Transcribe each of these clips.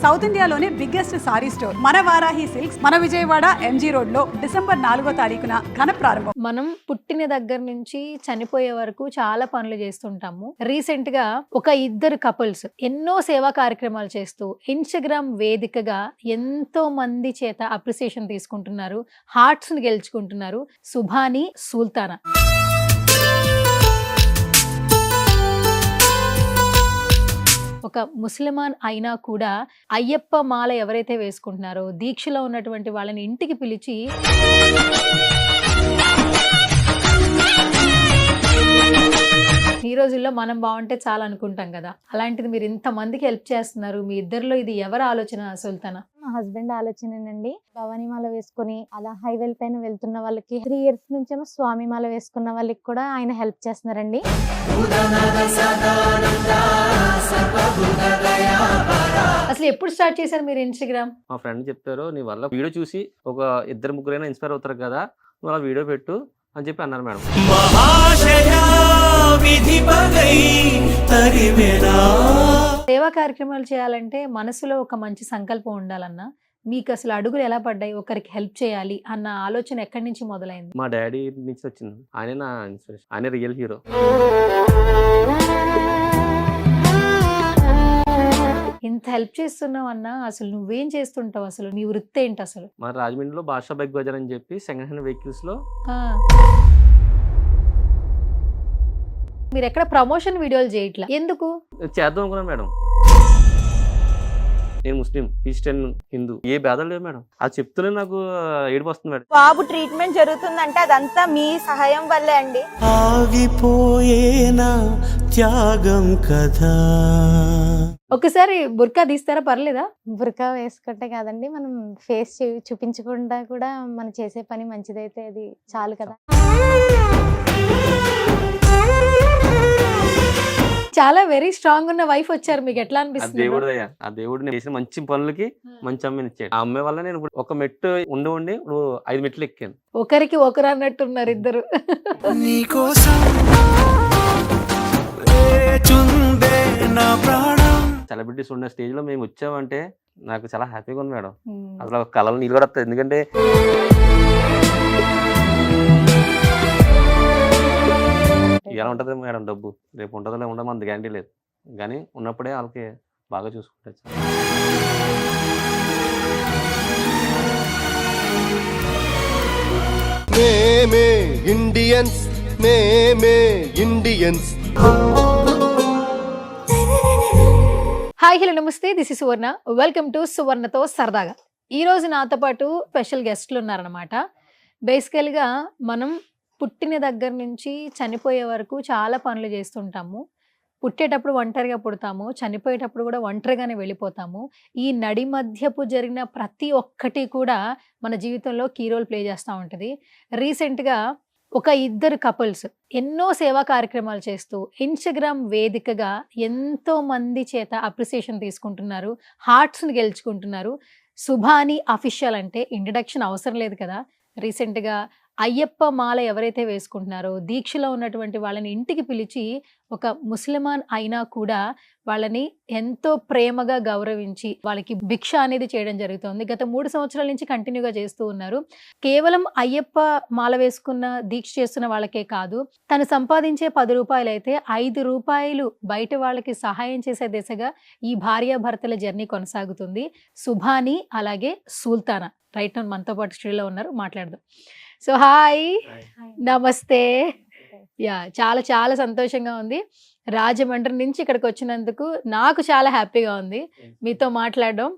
South ఇండియాలోనే biggest sorry store మన Varahi silks మన విజయవాడ ఎంజీ రోడ్ లో డిసెంబర్ 4వ తారీఖున ఘన ప్రారంభం. మనం పుట్టిన దగ్గర నుంచి చనిపోయే వరకు చాలా పనులు చేస్తుంటాము. రీసెంట్ గా ఒక ఇద్దరు కపుల్స్ ఎన్నో సేవా కార్యక్రమాలు చేస్తూ ఇన్స్టాగ్రామ్ వేదికగా ఎంతో మంది చేత అప్రిసియేషన్ తీసుకుంటున్నారు, హార్ట్స్ ని గెలుచుకుంటున్నారు. సుభాని, సుల్తానా. ఒక ముస్లిమాన్ అయినా కూడా అయ్యప్ప మాల ఎవరైతే వేసుకుంటున్నారో దీక్షలో ఉన్నటువంటి వాళ్ళని ఇంటికి పిలిచి ఈ రోజుల్లో మనం బాగుంటే చాలా అనుకుంటాం కదా, అలాంటిది మీరు ఇంతమందికి హెల్ప్ చేస్తున్నారు. మీ ఇద్దరిలో ఇది ఎవరి ఆలోచన సుల్తానా? మా హస్బెండ్ ఆలోచనేనండి. భవానీ మాల వేసుకొని అలా హైవేల పైన వెళ్తున్న వాళ్ళకి 3 years నుంచేమో స్వామి మాల వేసుకున్న వాళ్ళకి కూడా ఆయన హెల్ప్ చేస్తున్నారండి. అసలు ఎప్పుడు స్టార్ట్ చేశారు మీరు ఇన్స్టాగ్రామ్? మా ఫ్రెండ్ చెప్పారు, నీ వల్ల వీడియో చూసి ఒక 2-3 ఇన్స్పైర్ అవుతారు కదా, నువ్వు అలా వీడియో పెట్టు అని చెప్పి అన్నారు మేడం. సేవా కార్యక్రమాలు చేయాలంటే మనసులో ఒక మంచి సంకల్పం ఉండాలన్నా, మీకు అసలు అడుగులు ఎలా పడ్డాయి? ఒకరికి హెల్ప్ చేయాలి అన్న ఆలోచన ఎక్కడి నుంచి మొదలైంది? మా డాడీ నుంచి వచ్చింది. ఆయనే నా ఇన్స్పిరేషన్, ఆయన రియల్ హీరో. ఇంత హెల్ప్ చేస్తున్నావు అన్నా, అసలు నువ్వేం చేస్తుంటావు? అసలు నీ వృత్తి ఏంటి అసలు? మా రాజమండ్రిలో బాషా బైక్ బజార్ అని చెప్పి సెకండ్ హ్యాండ్ వెహికల్స్ లో మీరు ఎక్కడ ప్రమోషన్ వీడియోలు చేయట్లా, ఎందుకు? చేద్దాం అనుకున్నాను మేడం. నేను ముస్లిం, క్రిస్టియన్, హిందూ ఏ భేదాలు లేవు మేడం. అది చెప్తూనే నాకు ఏడుపు వస్తుంది మేడం. బాబు ట్రీట్మెంట్ జరుగుతుందంటే అదంతా మీ సహాయం వల్లే అండి. ఆగిపోయేనా త్యాగం కదా. ఒకసారి బుర్కా తీస్తారా? పర్లేదా? బురకా వేసుకుంటే కాదండి, మనం ఫేస్ చూపించకుండా కూడా మనం చేసే పని మంచిదైతే అది చాలు కదా. చాలా వెరీ స్ట్రాంగ్ ఉన్న వైఫ్ వచ్చారు, మీకు ఎట్లా ఆ అనిపిస్తుంది? దేవుడు ఆ దేవుడు నేను చేసిన మంచి పనులకి మంచి అమ్మని ఇచ్చాడు. ఆ అమ్మాయి వల్ల నేను ఇప్పుడు ఒక మెట్టు ఉండి నువ్వు 5 మెట్లు ఎక్కాను. ఒకరికి ఒకరు అన్నట్టున్నారు ఇద్దరు. నీకోసం వేచుందే నా ప్రాణం. సెలబ్రిటీస్ ఉన్న స్టేజ్ లో మేము వచ్చామంటే నాకు చాలా హ్యాపీగా ఉంది మేడం. అసలు కళలు నీళ్ళు కూడా వస్తాయి. ఎందుకంటే ఎలా ఉంటుంది మేడం డబ్బు, రేపు ఉంటుందో ఉండదో మన గ్యారంటీ లేదు. కానీ ఉన్నప్పుడే వాళ్ళకి బాగా చూసుకుంటారు. మేమే ఇండియన్స్, మేమే ఇండియన్స్. హాయ్, హలో, నమస్తే. This is Suvarna. Welcome to సువర్ణతో సరదాగా. ఈ రోజు నాతో పాటు స్పెషల్ గెస్ట్లు ఉన్నారనమాట. బేసికల్గా మనం పుట్టిన దగ్గర నుంచి చనిపోయే వరకు చాలా పనులు చేస్తుంటాము. పుట్టేటప్పుడు ఒంటరిగా పుడతాము, చనిపోయేటప్పుడు కూడా ఒంటరిగానే వెళ్ళిపోతాము. ఈ నడి మధ్యపు జరిగిన ప్రతి ఒక్కటి కూడా మన జీవితంలో కీ రోల్ ప్లే చేస్తూ ఉంటుంది. రీసెంట్గా ఒక ఇద్దరు కపుల్స్ ఎన్నో సేవా కార్యక్రమాలు చేస్తూ ఇన్స్టాగ్రామ్ వేదికగా ఎంతో మంది చేత అప్రిసియేషన్ తీసుకుంటున్నారు, హార్ట్స్ని గెలుచుకుంటున్నారు. సుభాని అఫీషియల్ అంటే ఇంట్రడక్షన్ అవసరం లేదు కదా. రీసెంట్గా అయ్యప్ప మాల ఎవరైతే వేసుకుంటున్నారో దీక్షలో ఉన్నటువంటి వాళ్ళని ఇంటికి పిలిచి, ఒక ముస్లిమాన్ అయినా కూడా వాళ్ళని ఎంతో ప్రేమగా గౌరవించి వాళ్ళకి భిక్ష అనేది చేయడం జరుగుతుంది. గత 3 సంవత్సరాల నుంచి కంటిన్యూగా చేస్తూ ఉన్నారు. కేవలం అయ్యప్ప మాల వేసుకున్న దీక్ష చేస్తున్న వాళ్ళకే కాదు, తను సంపాదించే 10 రూపాయలు అయితే 5 రూపాయలు బయట వాళ్ళకి సహాయం చేసే దిశగా ఈ భార్యాభర్తల జర్నీ కొనసాగుతుంది. సుభాని అలాగే సుల్తానా రైట్ నౌ మనతో పాటు స్టూడియోలో ఉన్నారు, మాట్లాడదాం. సో హాయ్, నమస్తే. యా, చాలా చాలా సంతోషంగా ఉంది. రాజమండ్రి నుంచి ఇక్కడికి వచ్చినందుకు నాకు చాలా హ్యాపీగా ఉంది మీతో మాట్లాడడం.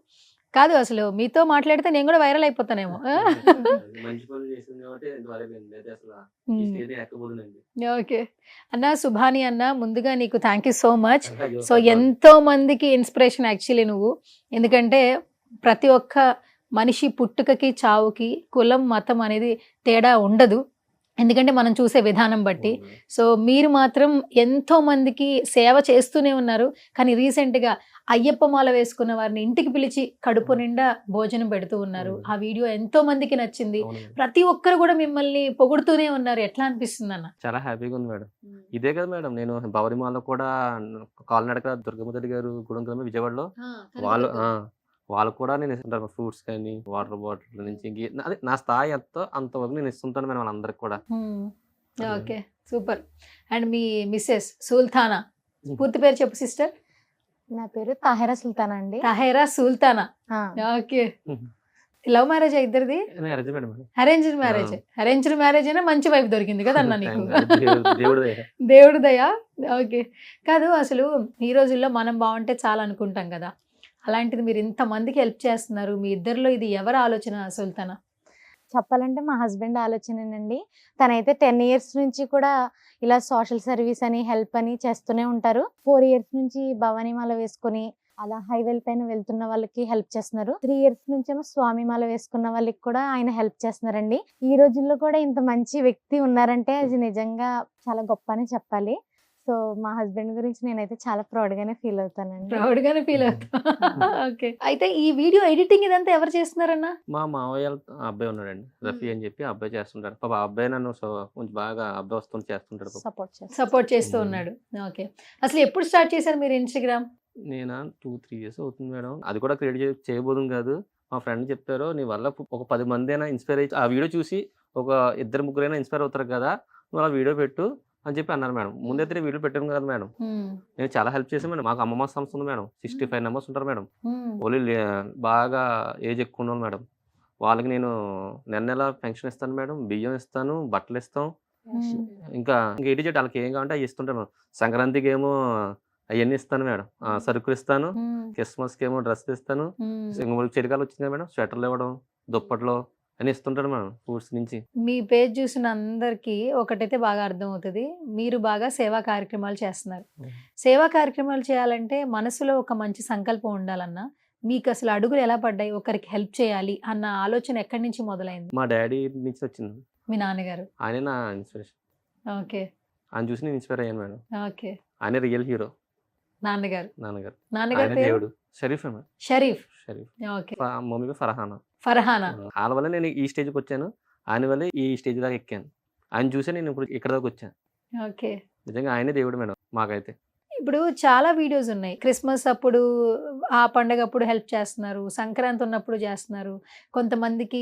కాదు, అసలు మీతో మాట్లాడితే నేను కూడా వైరల్ అయిపోతానేమో. ఓకే అన్న, సుభాని అన్న, ముందుగా నీకు thank you so much. So ఎంతో మందికి ఇన్స్పిరేషన్ యాక్చువల్లీ నువ్వు. ఎందుకంటే ప్రతి ఒక్క మనిషి పుట్టుకకి చావుకి కులం మతం అనేది తేడా ఉండదు, ఎందుకంటే మనం చూసే విధానం బట్టి. సో మీరు మాత్రం ఎంతో మందికి సేవ చేస్తూనే ఉన్నారు. కానీ రీసెంట్గా అయ్యప్ప మాల వేసుకున్న వారిని ఇంటికి పిలిచి కడుపు నిండా భోజనం పెడుతూ ఉన్నారు. ఆ వీడియో ఎంతో మందికి నచ్చింది. ప్రతి ఒక్కరు కూడా మిమ్మల్ని పొగుడుతూనే ఉన్నారు. ఎట్లా అనిపిస్తుంది అన్న? చాలా హ్యాపీగా ఉంది మేడం. ఇదే కదా మేడం, నేను భవరిమాలో కూడా కాలినడక దుర్గమ్మ తల్లి గారు గుడంకరమ్మ విజయవాడలో వాళ్ళు వాళ్ళకు కూడా నేను ఇస్తుంటాను ఫ్రూట్స్ కానీ వాటర్ బాటిల్ నుంచి అదే నా స్థాయి ఎంతో అంతవరకు నేను ఇస్తుంటాను మేడం వాళ్ళందరికి కూడా. Okay, super. అండ్ మీ మిస్సెస్ సుల్తానా, పూర్తి పేరు చెప్పు సిస్టర్. నా పేరు తాహిరా సుల్తానా అండి. తహేరా సుల్తానా. ఆ, ఓకే. లవ్ మ్యారేజ్ ఇద్దరిది? Arrange madam. Arranged marriage. Arranged marriage అయినా మంచి వైఫ్ దొరికింది కదా అన్న నీకు. దేవుడు దయ. దేవుడి దయా. ఓకే. కాదు, అసలు ఈ రోజుల్లో మనం బాగుంటే చాలా అనుకుంటాం కదా, అలాంటిది మీరు ఇంతమందికి హెల్ప్ చేస్తున్నారు. మీ ఇద్దరిలో ఇది ఎవరి ఆలోచన సుల్తానా? చెప్పాలంటే మా హస్బెండ్ ఆలోచనేనండి. తనైతే 10 years నుంచి కూడా ఇలా సోషల్ సర్వీస్ అని హెల్ప్ అని చేస్తూనే ఉంటారు. 4 years నుంచి భవానీమాల వేసుకొని అలా హైవేల పైన వెళ్తున్న వాళ్ళకి హెల్ప్ చేస్తున్నారు. 3 years నుంచేమో స్వామి మాల వేసుకున్న వాళ్ళకి కూడా ఆయన హెల్ప్ చేస్తున్నారండి. ఈ రోజుల్లో కూడా ఇంత మంచి వ్యక్తి ఉన్నారంటే అది నిజంగా చాలా గొప్ప అని చెప్పాలి. సో మా హస్బెండ్ గురించి నేనైతే చాలా ప్రౌడ్ గానే ఫీల్ అవుతానండి. ప్రౌడ్ గానే ఫీల్ అవుతా. ఓకే. అయితే ఈ వీడియో ఎడిటింగ్ ఇదంతా ఎవరు చేస్తున్నారన్న? మా మావయ్య అబ్బాయి ఉన్నాడండి, రఫీ అని చెప్పి. ఆ అబ్బాయి చేస్తుంటాడు. పాప ఆ అబ్బాయి నన్ను కొంచెం బాగా అబ్బాయి వస్తుంది చేస్తుంటాడు పాపం. సపోర్ట్ చేస్తూ ఉన్నాడు. ఓకే. అసలు ఎప్పుడు స్టార్ట్ చేశారు మీరు ఇన్స్టాగ్రామ్? నేను 2-3 years అవుతుంది మేడం. అది కూడా క్రియేట్ చేయబోదుం కాదు. మా ఫ్రెండ్ చెప్పారు, నీ వల్ల ఒక 10 మంది అయినా ఇన్స్పైర్ అయ్యి ఆ వీడియో చూసి ఒక 2-3 ఇన్స్పైర్ అవుతారు కదా, నువ్వు అలా వీడియో పెట్టు అని చెప్పి అన్నారు మేడం. ముందైతే వీడియో పెట్టాను కదా మేడం. నేను చాలా హెల్ప్ చేశాను మేడం. మాకు అమ్మమ్మ సంస్థ ఉంది మేడం. 65 members ఉంటారు మేడం. ఓన్లీ బాగా ఏజ్ ఎక్కువ ఉన్నాను మేడం. వాళ్ళకి నేను నెల పెన్షన్ ఇస్తాను మేడం, బియ్యం ఇస్తాను, బట్టలు ఇస్తాం. ఇంకా ఏటి చెట్టు వాళ్ళకి ఏం కావాలంటే అవి ఇస్తుంటాను మేడం. సంక్రాంతికి ఏమో అవన్నీ ఇస్తాను మేడం, సరుకులు ఇస్తాను. క్రిస్మస్కి ఏమో డ్రెస్ ఇస్తాను. చలికాలం వచ్చింది మేడం, స్వెటర్లు ఇవ్వడం, దుప్పట్లు అని ఇస్తుంటాను మేడం ఫ్రూట్స్ నుంచి. మీ పేజ్ చూసిన అందరికీ ఒకటైతే బాగా అర్థమవుతుంది, మీరు బాగా సేవా కార్యక్రమాలు చేస్తున్నారు. సేవా కార్యక్రమాలు చేయాలంటే మనసులో ఒక మంచి సంకల్పం ఉండాలన్నా, మీకు అసలు అడుగులు ఎలా పడ్డాయి? ఒకరికి హెల్ప్ చేయాలి అన్న ఆలోచన ఎక్కడి నుంచి మొదలైంది? మా డాడీ నుంచి వచ్చింది. మీ నాన్నగారు? ఆయనే నా ఇన్స్పిరేషన్. ఓకే. ఆయన చూసి నేను ఇన్స్పైర్ అయ్యాను మేడం. ఓకే. ఆయన రియల్ హీరో. నాన్నగారు నాన్నగారు నాన్నగారు దేవుడు. Sharif madam. Sharif. Sharif. Okay. Mummy Farhana. Farhana. వాళ్ళ వల్ల నేను ఈ స్టేజ్కి వచ్చాను, ఆయన వల్ల ఈ స్టేజ్ దాకా ఎక్కాను. ఆయన చూసే నేను ఇప్పుడు ఇక్కడ దాకా వచ్చాను. ఓకే. నిజంగా ఆయనే దేవుడు మేడం మాకైతే. ఇప్పుడు చాలా వీడియోస్ ఉన్నాయి. క్రిస్మస్ అప్పుడు, ఆ పండగ అప్పుడు హెల్ప్ చేస్తున్నారు, సంక్రాంతి ఉన్నప్పుడు చేస్తున్నారు. కొంతమందికి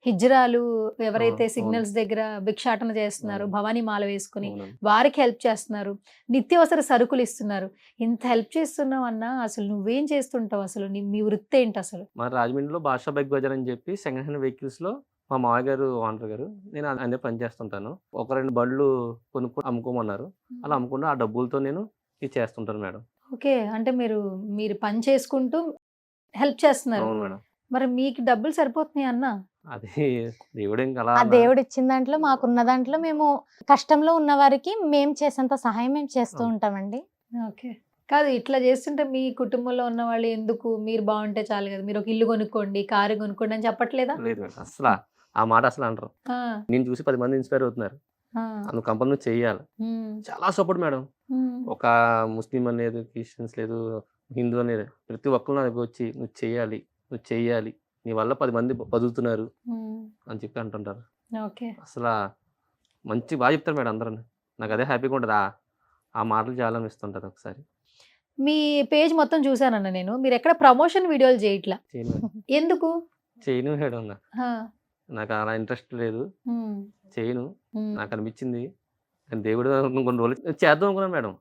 హిజ్రాలు ఎవరైతే అవును. సిగ్నల్స్ దగ్గర భిక్షాటన చేస్తున్నారు, అవును. భవానీ మాల వేసుకుని అవునండి. వారికి హెల్ప్ చేస్తున్నారు, నిత్యావసర సరుకులు ఇస్తున్నారు. ఇంత హెల్ప్ చేస్తున్నావు అన్నా, అసలు నువ్వేం చేస్తుంటావు? అసలు మీ వృత్తి ఏంటి అసలు? మా రాజమండ్రిలో బాషా బైక్ బజార్ అని చెప్పి సెకండ్ హ్యాండ్ వెహికల్స్లో మా మామయ్య గారు ఓనర్ గారు, నేను అదే పని చేస్తుంటాను. ఒక 2 బండ్లు కొనుక్కొని అమ్ముకోమన్నారు. అలా అమ్ముకుంటూ ఆ డబ్బులతో నేను ఇది చేస్తుంటాను మేడం. ఓకే. అంటే మీరు పని చేసుకుంటూ హెల్ప్ చేస్తున్నారు. అవును మేడం. మరి మీకు డబ్బులు సరిపోతున్నాయి అన్న? అది దేవుడు ఇంకా అలా ఆ దేవుడు ఇచ్చిన దాంట్లో మాకున్న దాంట్లో మేము కష్టంలో ఉన్న వారికి మేము చేసేంత సహాయం మేము చేస్తూ అవును. ఉంటామండి. ఓకే. కాదు, ఇట్లా చేస్తుంటే మీ కుటుంబంలో ఉన్న వాళ్ళు ఎందుకు, మీరు బాగుంటే చాలు కదా, మీరు ఒక ఇల్లు కొనుక్కోండి, కారు కొనుక్కోండి అని చెప్పట్లేదా? లేదు మేడం. అసలు ఆ మాట అసలు అంటారు. ఆ, నేను చూసి 10 మంది ఇన్స్పైర్ అవుతున్నారు. ఆ, అందుకు కంపల్ నువ్వు చెయ్యాలి. ఉమ్, చాలా సపోర్ట్ మేడం. ఉమ్, ఒక ముస్లిం అనేది, క్రిస్టియన్స్ లేదు, హిందూ అనేది, ప్రతి ఒక్కరు నా దగ్గర వచ్చి నువ్వు చెయ్యాలి, నీ వల్ల 10 మంది బతుకుతున్నారు ఉమ్. అని చెప్పి అంటుంటారు. ఓకే. అసలు మంచి బాగా చెప్తారు మేడం అందరూ. నాకు అదే హ్యాపీగా ఉంటుంది. ఆ మాటలు చాలా అనిపిస్తుంటుంది ఒకసారి. మీ పేజ్ మొత్తం చూసానన్న నేను, మీరు ఎక్కడ ప్రమోషన్ వీడియోలు చేయట్లా, చేయను మేడం. ఎందుకు? చేయను మేడం. ఆ, నాకు అలా ఇంట్రెస్ట్ లేదు, ఉమ్, చేయను. ఉమ్, నాకు అనిపించింది కానీ దేవుడు కొన్ని రోజులు చేద్దాం అనుకున్నాను మేడం.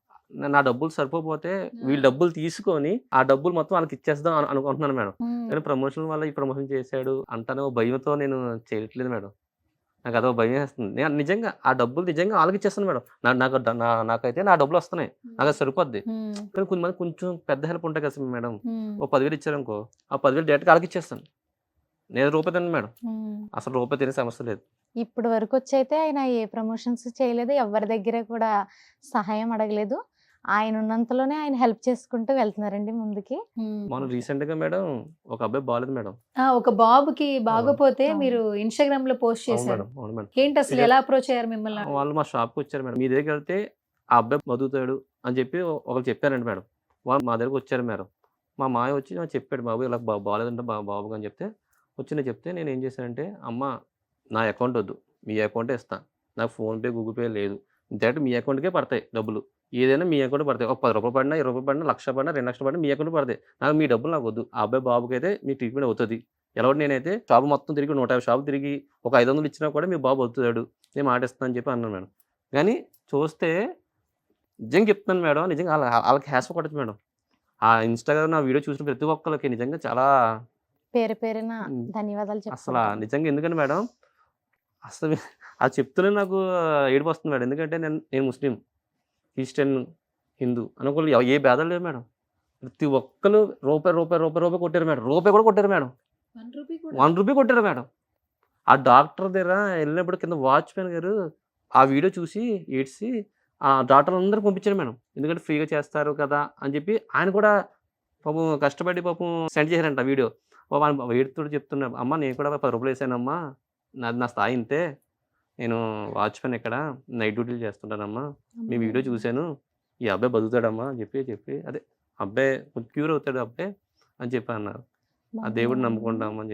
నా డబ్బులు సరిపోతే వీళ్ళు డబ్బులు తీసుకొని ఆ డబ్బులు మొత్తం వాళ్ళకి ఇచ్చేద్దాం అనుకుంటున్నాను మేడం. ఉమ్. కానీ ప్రమోషన్ వల్ల ఈ ప్రమోషన్ చేశాడు అంటానే ఓ భయంతో నేను చేయట్లేదు మేడం. నాకు అదో భయం వేస్తుంది. నేను నిజంగా ఆ డబ్బులు నిజంగా వాళ్ళకి ఇచ్చేస్తాను మేడం. నాకైతే నా డబ్బులు వస్తున్నాయి, నాకు అది సరిపోద్ది. ఉమ్, కానీ కొంతమంది కొంచెం పెద్ద హెల్ప్ ఉంటాయి కదా మేడం, ఉమ్, ఓ 10,000 ఇచ్చారనుకో, ఆ 10,000 డైరెక్ట్గా వాళ్ళకి ఇచ్చేస్తాను. నేను రూపాయి తిన్నాను మేడం, ఉమ్. అసలు రూపాయి తినే సమస్య లేదు. ఇప్పుడు వరకు వచ్చి అయితే ఆయన ఏ ప్రమోషన్స్ చేయలేదు, ఎవరి దగ్గర కూడా సహాయం అడగలేదు. ఆయన ఉన్నంతలోనే ఆయన హెల్ప్ చేసుకుంటూ వెళ్తున్నారండి ముందుకి. ఉమ్. మనం రీసెంట్ గా మేడం ఒక అబ్బాయి బాగాలేదు మేడం. ఒక బాబుకి బాగోపోతే అవును. మీరు ఇన్స్టాగ్రామ్ లో పోస్ట్ అవును చేశారు. మేడం, అవును మేడం. ఏంటి అసలు, ఎలా అప్రోచ్ అయ్యారు మిమ్మల్ని? వాళ్ళు మా షాప్కి వచ్చారు మేడం. మీ దగ్గరికి వెళ్తే ఆ అబ్బాయి బతుకుతాడు అని చెప్పి ఒకరు చెప్పారండి మేడం. వాళ్ళు మా దగ్గరకు వచ్చారు మేడం. మా మాయ వచ్చి నాకు చెప్పాడు, బాబు ఇలా బాగాలేదంటే బాబుగా అని చెప్తే నేను ఏం చేశానంటే, అమ్మ నా అకౌంట్ వద్దు, మీ అకౌంటే ఇస్తాను, నాకు ఫోన్పే గూగుల్ పే లేదు, డైరెక్ట్ మీ అకౌంట్కే పడతాయి డబ్బులు, ఏదైనా మీ అకౌంట్ పడతాయి. ఒక 10 రూపాయలు పడినా, 20 రూపాయలు పడినా, 1,00,000 పడినా, 2,00,000 పడినా మీ అకౌంట్ పడతాయి. నాకు మీ డబ్బులు నాకు వద్దు. ఆ అబ్బాయి బాబుకైతే మీ ట్రీట్మెంట్ అవుతది. ఎలాగో నేనైతే షాప్ మొత్తం తిరిగి 150 షాపులు తిరిగి ఒక 500 ఇచ్చినా కూడా మీ బాబు అవుతాడు. నేను మాట ఇస్తాను అని చెప్పి అన్నాను మేడం. కానీ చూస్తే నిజంగా చెప్తున్నాను మేడం. నిజంగా ఆళ్ళకి హ్యాట్స్ కొట్టొచ్చు మేడం. ఆ ఇన్‌స్టాగ్రామ్ నా వీడియో చూసిన ప్రతి ఒక్కళ్ళకి నిజంగా చాలా పేరు పేరున హ్మ్. ధన్యవాదాలు అసలా చెప్పుకుంటాను. నిజంగా ఎందుకంటే మేడం అసలు అది చెప్తూనే నాకు ఏడుపొస్తుంది మేడం. ఎందుకంటే నేను ముస్లిం, క్రిస్టియన్, హిందూ అనుకోని ఏ భేదాలు లేవు మేడం. ప్రతి ఒక్కళ్ళు రూపాయి కొట్టారు మేడం. రూపాయి కూడా కొట్టారు మేడం. ₹1 కొట్టారు మేడం. ఆ డాక్టర్ దగ్గర ఎళ్ళినప్పుడు కింద వాచ్‌మెన్ గారు ఆ వీడియో చూసి ఏడ్సి ఆ డాక్టర్లందరికి పంపించారు మేడం. ఎందుకంటే ఫ్రీగా చేస్తారు కదా అని చెప్పి ఆయన కూడా పాపం కష్టపడి సెండ్ చేశారంట వీడియో. పాపం ఆయన ఏడుతూ చెప్తున్నాడు. అమ్మ నేను కూడా ₹10 ఏసానమ్మా. నా స్థాయి ఇంతే. నేను వాచ్‌మెన్ ఇక్కడ నైట్ డ్యూటీలు చేస్తుంటానమ్మా. మీ వీడియో చూసాను. ఈ అబ్బాయి బతుకుతాడమ్మా అని చెప్పి అదే అబ్బాయి క్యూర్ అవుతాడు అబ్బాయి అని చెప్పి అన్నారు. ఆ దేవుడిని నమ్ముకుంటాము అని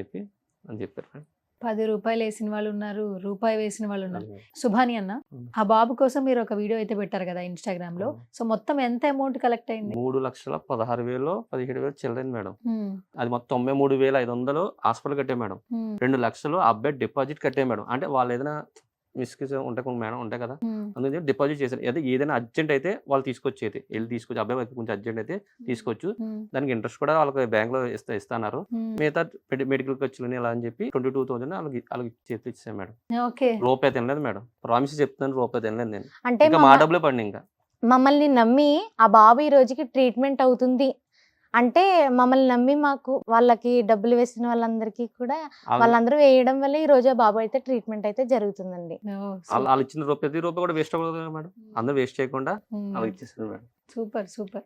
చెప్పారు మేడం. ₹10 వేసిన వాళ్ళు ఉన్నారు, రూపాయి వేసిన వాళ్ళు ఉన్నారు. అది సుభాని అన్న, హ్మ్. ఆ బాబు కోసం మీరు ఒక వీడియో అయితే పెట్టారు కదా ఇన్‌స్టాగ్రామ్ లో. అవును. సో మొత్తం ఎంత అమౌంట్ కలెక్ట్ అయింది? 3,16,000 17,000 చిల్లరైంది మేడం. హ్మ్. అది మొత్తం 93,500 హాస్పిటల్ కట్టాం మేడం. హ్మ్. 2,00,000 ఆ అబ్బాయి డిపాజిట్ కట్టాం మేడం. అంటే వాళ్ళు ఏదైనా మిస్‌కిస్ ఉంటాయి మేడం ఉంటాయి కదా! హ్మ్. అందుకని డిపాజిట్ చేశారు. అదే ఏదైనా అర్జెంట్ అయితే వాళ్ళు తీసుకొచ్చేది. ఎళ్లి తీసుకొచ్చి అబ్బాయి కొంచెం అర్జెంట్ అయితే తీసుకోవచ్చు. హ్మ్. దానికి ఇంట్రెస్ట్ కూడా వాళ్ళకి బ్యాంక్‌లో ఇస్తన్నారు. హ్మ్. మిగతా మెడికల్ ఖర్చులని ఇలా అని చెప్పి 22,000 ఆళ్ళకి చేతిలో ఇచ్చేసాం మేడం. ఓకే. రూపాయి తినలేదు మేడం. ప్రామిస్ చెప్తున్నాను రూపాయి తినలేదు నేను. అంటే ఇంకా మా డబ్బులే పడినాయి ఇంకా. మమ్మల్ని నమ్మి ఆ బాబు ఈ రోజుకి ట్రీట్మెంట్ అవుతుంది అంటే మమ్మల్ని నమ్మి మాకు వాళ్ళకి డబ్బులు వేసిన వాళ్ళందరికీ కూడా ఆళ్ళు వాళ్ళందరూ వేయడం వల్ల ఈ రోజు ఆ బాబు అయితే ట్రీట్మెంట్ అయితే జరుగుతుందండి. ఆళ్ళిచ్చిన ప్రతి రూపాయి కూడా వేస్ట్ అవ్వదు కదా మేడం. అందరూ వేస్ట్ చేయకుండా ఆళ్ళకి ఇచ్చేసారు మేడం. సూపర్.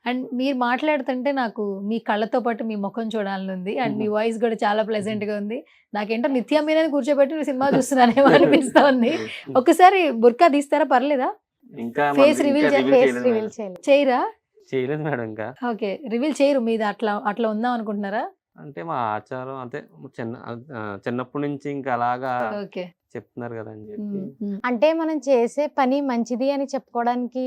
అండ్ మీరు మాట్లాడుతుంటే నాకు మీ కళ్ళతో పాటు మీ ముఖం చూడాలని ఉంది. అండ్ మీ వాయిస్ కూడా చాలా ప్లెజెంట్ గా ఉంది. నాకేంటో నిత్య మీనని కూర్చోబెట్టి నువ్వు సినిమా చూస్తున్నానేమో అనిపిస్తోంది. ఒకసారి బుర్కా తీస్తారా, పర్లేదా? ఇంకా ఫేస్ ఇంకా రివీల్ రివీల్ ఫేస్ చేయలేదు రివీల్ మేడం. చేయలేదు. చేయరా? చేయలేదు మేడం ఇంకా. ఓకే, రివీల్ చేయరు. మీద అట్లా ఉందాం అనుకుంటున్నారా? అంటే మా ఆచారం అంతే చిన్నప్పటి నుంచి ఇంకా అలాగా ఓకే. చెప్తున్నారు కదా అని చెప్పి. అంటే మనం చేసే పని మంచిది అని చెప్పుకోవడానికి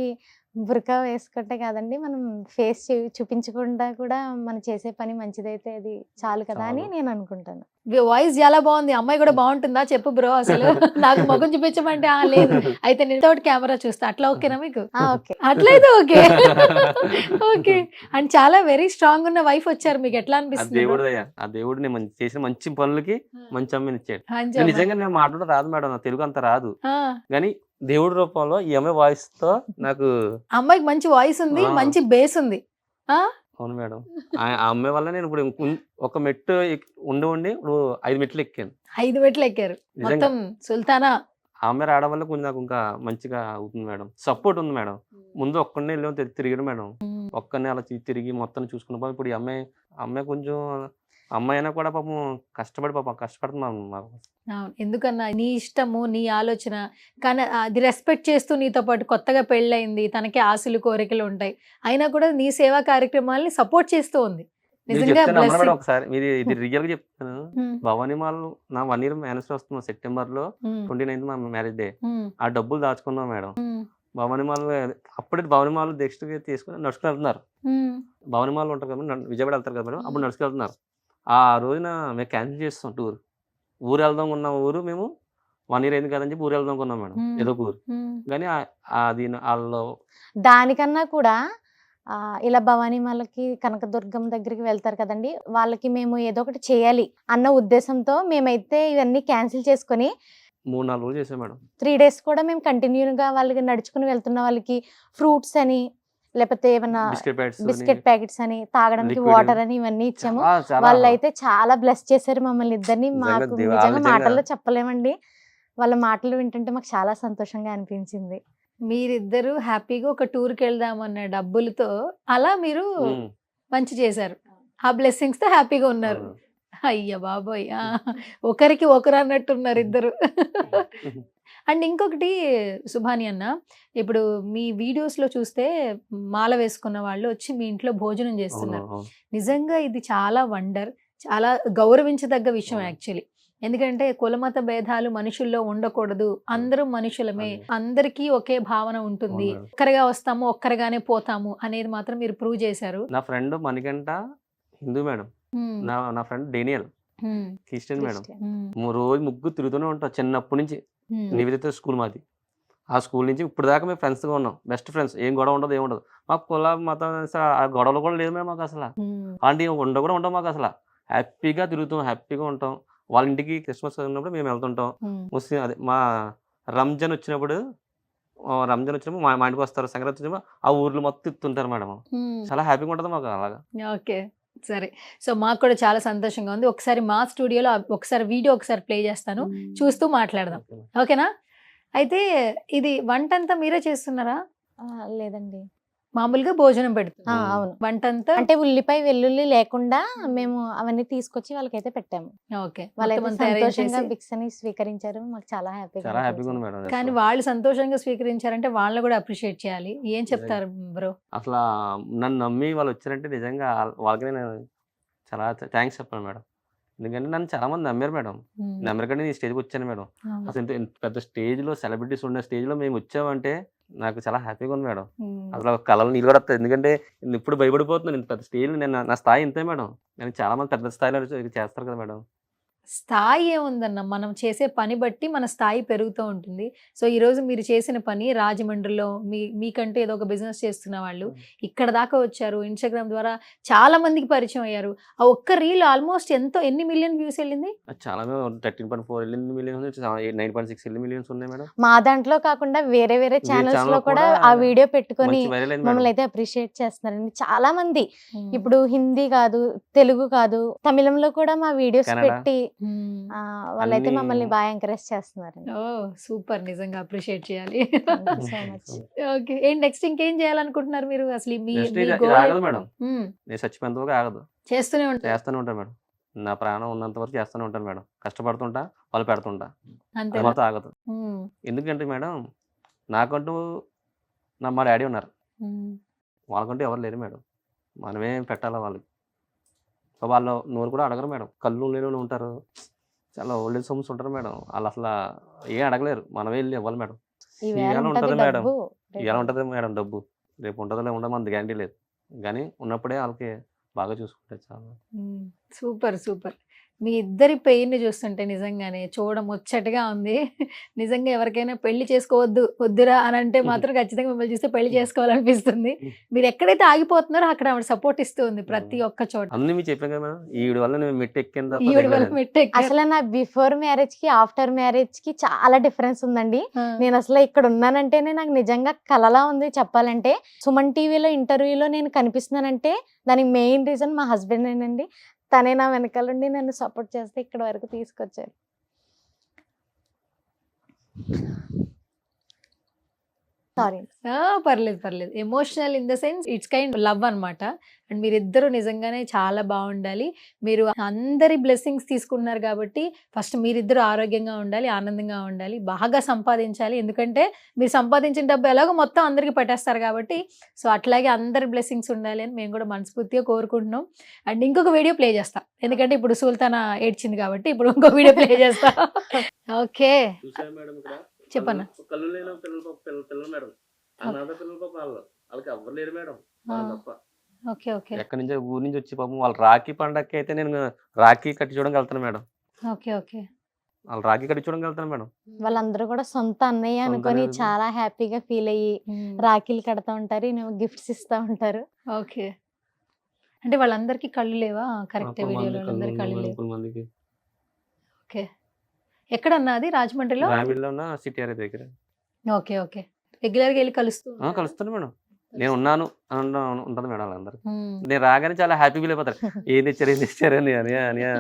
బుర్కా వేసుకుంటే కాదండి, మనం ఫేస్ చూపించకుండా కూడా మనం చేసే పని మంచిదైతే అది చాలు కదా అని చాలు. నేను అనుకుంటాను. వాయిస్ చాలా బాగుంది. అమ్మాయి కూడా బాగుంటుందా చెప్పు బ్రో అసలు. నాకు ముఖం చూపించమంటే లేదు. అయితే నేను తోటి కెమెరా చూస్తా. అట్లా ఓకేనా మీకు? ఓకే. అట్లయితే ఓకే. ఓకే. అండ్ చాలా వెరీ స్ట్రాంగ్ ఉన్న వైఫ్ వచ్చారు. మీకు ఎట్లా ఆ అనిపిస్తుంది? దేవుడు దయ. ఆ దేవుడు నేను చేసిన మంచి పనులకి మంచి అమ్మని ఇచ్చాడు. మంచి నేను అమ్మాయి. నిజంగా నేను మాట్లాడడం రాదు మేడం. నాకు తెలుగు అంత రాదు. ఆ, కానీ దేవుడి రూపంలో ఈ అమ్మాయి వాయిస్ తో నాకు అమ్మాయికి మంచి వాయిస్ ఉంది, ఆ. మంచి బేస్ ఉంది. ఆ అవును మేడం. ఆ అమ్మాయి వల్ల నేను ఇప్పుడు ఒక మెట్టు ఉండి ఇప్పుడు 5 మెట్లు ఎక్కాను. 5 మెట్లు ఎక్కారు. నిజంగా మొత్తం సుల్తానా. ఆ అమ్మాయి రావడం వల్ల కొంచెం నాకు ఇంకా మంచిగా అవుతుంది మేడం. సపోర్ట్ ఉంది మేడం. ముందు ఒక్కడినే వెళ్ళాము తిరిగాను మేడం. ఒక్కడినే అలా తిరిగి మొత్తం చూసుకున్న ఇప్పుడు ఈ అమ్మాయి కొంచెం అమ్మాయి అయినా కూడా పాపం కష్టపడుతుంది మాకు. అవును. ఎందుకన్నా నీ ఇష్టము, నీ ఆలోచన, కానీ అది రెస్పెక్ట్ చేస్తూ నీతో పాటు కొత్తగా పెళ్ళయింది, తనకి ఆశలు కోరికలు ఉంటాయి, అయినా కూడా నీ సేవా కార్యక్రమాల్ని సపోర్ట్ చేస్తూ ఉంది. మీరు నిజంగా చెప్తే నమ్మరు మేడం. blessing. ఒకసారి ఇది రియల్ గా చెప్తాను. హ్మ్. భవానీ మాల్ నా 1 ఇయర్ యానివర్సరీ వస్తుంది సెప్టెంబర్ లో. హ్మ్. 29th మా మ్యారేజ్ డే. హ్మ్. ఆ డబ్బులు దాచుకున్నాం మేడం. హ్మ్. భవానీ మాల్ అప్పుడే భవానీ మాల్ నెక్స్ట్ తీసుకుని నడుచుకుని వెళ్తున్నారు. హ్మ్. భవానీ మాల్ ఉంటారు కదా మేడం, విజయవాడ వెళ్తారు కదా మేడం. అప్పుడు నడుచుకు వెళ్తున్నారు. ఆ రోజున మేము క్యాన్సిల్ చేస్తాం టూర్. ఊరు వెళ్దాం ఉన్న ఊరు మేము 1 ఇయర్ అయింది కదని చెప్పి ఊరు వెళ్దాం అనుకున్నాం మేడం. హ్మ్. ఏదో ఒక ఊరు. హ్మ్. కానీ అది వాళ్ళు దానికన్నా కూడా ఇలా భవానీమాలకి కనకదుర్గం దగ్గరికి వెళ్తారు కదండి, వాళ్ళకి మేము ఏదో ఒకటి చేయాలి అన్న ఉద్దేశంతో మేమైతే ఇవన్నీ క్యాన్సిల్ చేసుకొని 3-4 రోజులు చేసాం మేడం. 3 days కూడా మేము కంటిన్యూగా వాళ్ళకి నడుచుకుని వెళ్తున్న వాళ్ళకి ఫ్రూట్స్ అని లేకపోతే ఏమన్నా బిస్కెట్ ప్యాకెట్స్ అని తాగడానికి Liquid. వాటర్ అని ఇవన్నీ ఇచ్చాము. వాళ్ళైతే చాలా బ్లెస్ చేశారు మమ్మల్ని ఇద్దరిని. నిజంగా మాకు దేవా- నిజంగా నిజంగా. మాటల్లో చెప్పలేమండి. వాళ్ళ మాటలు వింటుంటే మాకు చాలా సంతోషంగా అనిపించింది. మీరిద్దరూ హ్యాపీగా ఒక టూర్కి వెళ్దామన్న డబ్బులతో అలా మీరు మంచి చేశారు. ఆ బ్లెస్సింగ్స్ తో హ్యాపీగా ఉన్నారు. అయ్య బాబోయ్, ఒకరికి ఒకరు అన్నట్టున్నారు ఇద్దరు. అండ్ ఇంకొకటి సుభాని అన్న, ఇప్పుడు మీ వీడియోస్ లో చూస్తే మాల వేసుకున్న వాళ్ళు వచ్చి మీ ఇంట్లో భోజనం చేస్తున్నారు. నిజంగా ఇది చాలా వండర్, చాలా గౌరవించదగ్గ విషయం అవును. యాక్చువల్లీ. ఎందుకంటే కులమత భేదాలు మనుషుల్లో ఉండకూడదు, అందరూ మనుషులమే, అందరికీ ఒకే భావన ఉంటుంది, అవును. ఒక్కరిగా వస్తాము ఒక్కరిగానే పోతాము అనేది మాత్రం మీరు ప్రూవ్ చేశారు. నా ఫ్రెండ్ మణికంఠ హిందూ మేడం, ఉమ్, నా ఫ్రెండ్ డేనియల్ ఉమ్, క్రిస్టియన్ మేడం. ఉమ్, రోజు ముగ్గురు తిరుగుతూనే ఉంటాం చిన్నప్పటి నుంచి. ఉమ్, నివేదిత స్కూల్ మాది. ఆ స్కూల్ నుంచి ఇప్పుడు దాకా మేము ఫ్రెండ్స్గా ఉన్నాం, బెస్ట్ ఫ్రెండ్స్. ఏం గొడవ ఉండదు, ఏముండదు మాకు. కుల మతం ఆ గొడవలు కూడా లేదు మేడం మాకు అసలు. ఉమ్, అలాంటి ఉండ కూడా ఉంటాం మాకు అసలు. హ్యాపీగా తిరుగుతాం, హ్యాపీగా ఉంటాం. వాళ్ళ ఇంటికి క్రిస్మస్ ఉన్నప్పుడు మేము వెళ్తుంటాం. ఉమ్, ముస్లిం అదే మా రంజాన్ వచ్చినప్పుడు మా ఇంటికి వస్తారు. సంక్రాంతి వచ్చినప్పుడు ఆ ఊర్లో మొత్తం తిప్పుతుంటారు మేడం. ఉమ్. చాలా హ్యాపీగా ఉంటుంది మాకు అలాగా. ఓకే, సరే. సో మాకు కూడా చాలా సంతోషంగా ఉంది. ఒకసారి మా స్టూడియోలో ఒకసారి వీడియో ఒకసారి ప్లే చేస్తాను, చూస్తూ మాట్లాడదాం. ఓకేనా? అయితే ఇది వంట అంతా మీరే చేస్తున్నారా? లేదండి. మామూలుగా భోజనం పెడుతున్నా, అవును. వంట అంతా అంటే ఉల్లిపాయ వెల్లుల్లి లేకుండా మేము అవన్నీ తీసుకొచ్చి వాళ్ళకైతే పెట్టాము. ఓకే, వాళ్ళైతే మొత్తం అంతా arrange సంతోషంగా చేసి. భిక్షని స్వీకరించారు. మాకు చాలా చాలా హ్యాపీగా హ్యాపీగా ఉంది మేడం. కానీ వాళ్ళు సంతోషంగా స్వీకరించారంటే వాళ్ళని కూడా అప్రిషియేట్ చేయాలి. ఏం చెప్తారు బ్రో? అసలు నన్ను నమ్మి వాళ్ళు వచ్చారంటే నిజంగా వాళ్ళకి నేను చాలా థ్యాంక్స్ చెప్పాను మేడం. ఎందుకంటే నన్ను చాలా మంది నమ్మారు మేడం. నమ్మరికంటే నేను స్టేజ్కి వచ్చాను మేడం. అసలు ఇంత పెద్ద స్టేజ్లో సెలబ్రిటీస్ ఉన్న స్టేజ్లో మేము వచ్చామంటే నాకు చాలా హ్యాపీగా ఉంది మేడం. అసలు కళలు నీళ్ళు కూడా వస్తాయి. ఎందుకంటే నేను ఇప్పుడు భయపడిపోతున్నాను. ఇంత పెద్ద స్టేజ్లో నేను నా స్థాయి ఇంతే మేడం. నేను చాలా మంది పెద్ద స్థాయిలో చేస్తారు కదా మేడం. స్థాయి ఏముందన్న, మనం చేసే పని బట్టి మన స్థాయి పెరుగుతూ ఉంటుంది. సో ఈ రోజు మీరు చేసిన పని రాజమండ్రిలో మీకంటూ ఏదో ఒక బిజినెస్ చేస్తున్న వాళ్ళు ఇక్కడ దాకా వచ్చారు. ఇన్స్టాగ్రామ్ ద్వారా చాలా మందికి పరిచయం అయ్యారు. ఆ ఒక్క రీల్ ఆల్మోస్ట్ ఎన్ని మిలియన్ వ్యూస్ వెళ్ళింది? అది చాలా 13.4 మిలియన్స్, 9.6 మిలియన్స్ ఉన్నాయి మేడం. మా దాంట్లో కాకుండా వేరే వేరే ఛానల్స్ channel లో కూడా కూడా ఆ వీడియో పెట్టుకొని మంచి వైరల్ అయింది మమ్మల్ని మేడం. అయితే అప్రిషియేట్ చేస్తున్నారండి చాలా మంది. ఇప్పుడు హిందీ కాదు, తెలుగు కాదు, తమిళంలో కూడా మా వీడియోస్ కన్నడ. పెట్టి వాళ్ళైతే అన్ని- మమ్మల్ని బాగా ఎంకరేజ్ చేస్తున్నారండి. ఓ సూపర్, నిజంగా అప్రిషియేట్ చేయాలి. Thank you so much. Okay, ఏంటి నెక్స్ట్ ఇంకేం చేయాలనుకుంటున్నారు మీరు? అసలు మీ Next మీ ఇది goal ఆగదు ఏంటి? మేడం. మ్మ్. నేను చచ్చిపోయేంత వరకు ఆగదు. చేస్తూనే ఉంటారు చేస్తూనే ఉంటాను మేడం. నా ప్రాణం ఉన్నంత వరకు చేస్తూనే ఉంటాను మేడం. కష్టపడుతుంటా, వాళ్ళు పెడుతుంటా, అది అంతే. మాత్రం ఆగదు. ఎందుకంటే మేడం నాకంటూ మా డాడీ ఉన్నారు. వాళ్ళకంటూ ఎవరు లేరు మేడం. మనమే పెట్టాలా వాళ్ళకి. సో వాళ్ళు నోరు కూడా అడగరు మేడం. కళ్ళు లేని వాళ్ళు ఉంటారు, చాలా ఓల్డ్ ఏజ్ హోమ్స్ ఉంటారు మేడం. వాళ్ళు అసలు ఏం అడగలేరు, మనమే వెళ్ళి ఇవ్వాలి మేడం. ఈవేళ ఇవాళ ఉంటది ఉంటది మేడం. డబ్బు, ఇలా ఉంటుంది మేడం డబ్బు, రేపు ఉంటుందో ఉండదు మనది గ్యారంటీ లేదు. కానీ ఉన్నప్పుడే వాళ్ళకి బాగా చూసుకుంటే చాలా. Super super. మీ ఇద్దరి పెయిన్ చూస్తుంటే నిజంగానే చూడడం ముచ్చటగా ఉంది. నిజంగా ఎవరికైనా పెళ్లి వద్దురా అని అంటే మాత్రం ఖచ్చితంగా మిమ్మల్ని చూస్తే పెళ్లి చేసుకోవాలనిపిస్తుంది. మీరు ఎక్కడైతే ఆగిపోతున్నారో అక్కడ ఆవిడ సపోర్ట్ ఇస్తూ ఉంది ప్రతి ఒక్క చోట. అన్ని మీరు చెప్పాను కదా మేడం, ఈవిడ వల్ల నేను మెట్టు ఎక్కిన తప్ప ఈవిడ వల్ల దిగలేదు. మెట్టు ఎక్కారు. అసలు నా బిఫోర్ మ్యారేజ్ కి ఆఫ్టర్ మ్యారేజ్ కి చాలా డిఫరెన్స్ ఉందండి. నేను అసలు ఇక్కడ ఉన్నానంటేనే నాకు నిజంగా కలలా ఉంది చెప్పాలంటే. సుమన్ టీవీలో ఇంటర్వ్యూలో నేను కనిపిస్తున్నానంటే దానికి మెయిన్ రీజన్ మా హస్బెండ్ ఏనండి. తనే నా వెనకాలండి నన్ను సపోర్ట్ చేస్తే ఇక్కడ వరకు తీసుకొచ్చారు. సారీ. పర్లేదు. Emotional in the sense it's kind love అన్నమాట. అండ్ మీరిద్దరూ నిజంగానే చాలా బాగుండాలి. మీరు అందరి బ్లెస్సింగ్స్ తీసుకున్నారు కాబట్టి ఫస్ట్ మీరిద్దరూ ఆరోగ్యంగా ఉండాలి, ఆనందంగా ఉండాలి, బాగా సంపాదించాలి. ఎందుకంటే మీరు సంపాదించిన డబ్బు ఎలాగో మొత్తం అందరికి పెట్టేస్తారు కాబట్టి సో అట్లాగే అందరి బ్లెస్సింగ్స్ ఉండాలి అని మేము కూడా మనస్ఫూర్తిగా కోరుకుంటున్నాం. అండ్ ఇంకొక వీడియో ప్లే చేస్తా, ఎందుకంటే ఇప్పుడు సుల్తానా ఏడ్చింది కాబట్టి ఇప్పుడు ఇంకో వీడియో ప్లే చేస్తా. ఓకే, చూసారా మేడం ఇక్కడ చెప్పన్నా. కళ్ళు లేని పిల్లలు మేడం. అనాథ పిల్లలు పాపం వాళ్ళకి ఎవ్వరు లేరు మేడం. వాళ్ళు తప్ప. ఓకే ఓకే ఎక్కడి నుంచో ఊరి నుంచి వచ్చి పాపం వాళ్ళు రాఖీ పండగకి అయితే నేను రాఖీ కట్టి చూడడానికి వెళ్తాను మేడం. ఓకే ఓకే వాళ్ళు రాఖీ కట్టి చూడడానికి వెళ్తాను మేడం. వాళ్ళందరూ కూడా సొంత అన్నయ్య సొంత అనుకొని అన్నయ్య. చాలా హ్యాపీగా ఫీల్ అయ్యి రాఖీలు కడతా ఉంటారు, గిఫ్ట్స్ ఇస్తా ఉంటారు. ఓకే. అంటే వాళ్ళందరికీ కళ్ళు లేవా? కరెక్ట్, పాపం వీడియోలో మంది వాళ్ళందరికీ కళ్ళు కళ్ళు లేవు. ముగ్గురు మందికి. ఓకే, ఎక్కడన్నా అది రాజమండ్రిలో? రామిడిలో ఉన్న సిటీ ఏరియా దగ్గర. ఓకే ఓకే, రెగ్యులర్గా వెళ్ళి కలుస్తూ కలుస్తాను మేడం. నేను ఉన్నాను అని ఉంటుంది మేడం. వాళ్ళందరూ మ్మ్. నేను రాగానే చాలా హ్యాపీ ఫీల్ అయిపోతారు. ఏం తెచ్చారు అని అని ఆ,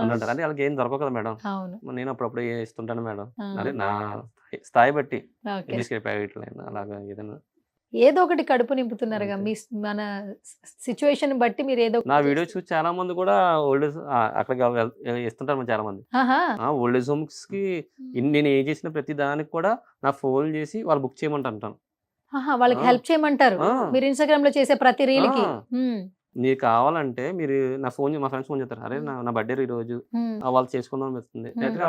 అంటారు. అంటే వాళ్ళకి ఏం దొరకవు కదా మేడం. అవును. నేను అప్పుడప్పుడు ఇస్తుంటాను మేడం. ఆ, అదే నా స్థాయి బట్టి ఓకే. బిస్కెట్ ప్యాకెట్లు అలాగా ఏదైనా. ఏదో ఒకటి కడుపు నింపుతున్నారుగా అంతే. మీ మన సిచ్యువేషన్ బట్టి మీరు ఏదో నా వీడియో చూసి చాలా మంది కూడా ఓల్డ్ ఏజ్ అక్కడికి ఇస్తుంటారు చాలా మంది. ఆహా, ఓల్డ్ ఏజ్ హోమ్స్ కి నేను ఏం చేసిన ప్రతి దానికి కూడా నా ఫోన్ చేసి వాళ్ళు బుక్ చేయమంటాను. ఆహా, వాళ్ళకి ఆ. హెల్ప్ చేయమంటారు ఆ. మీరు ఇన్స్టాగ్రామ్ లో చేసే ప్రతి రీల్ కి. ఆ. నీకు కావాలంటే మీరు నా మా ఫ్రెండ్స్ ఫోన్ చేస్తారు, అరే నా బర్త్డే ఈరోజు వాళ్ళు చేసుకుందాం అనిపిస్తుంది, లేకపోతే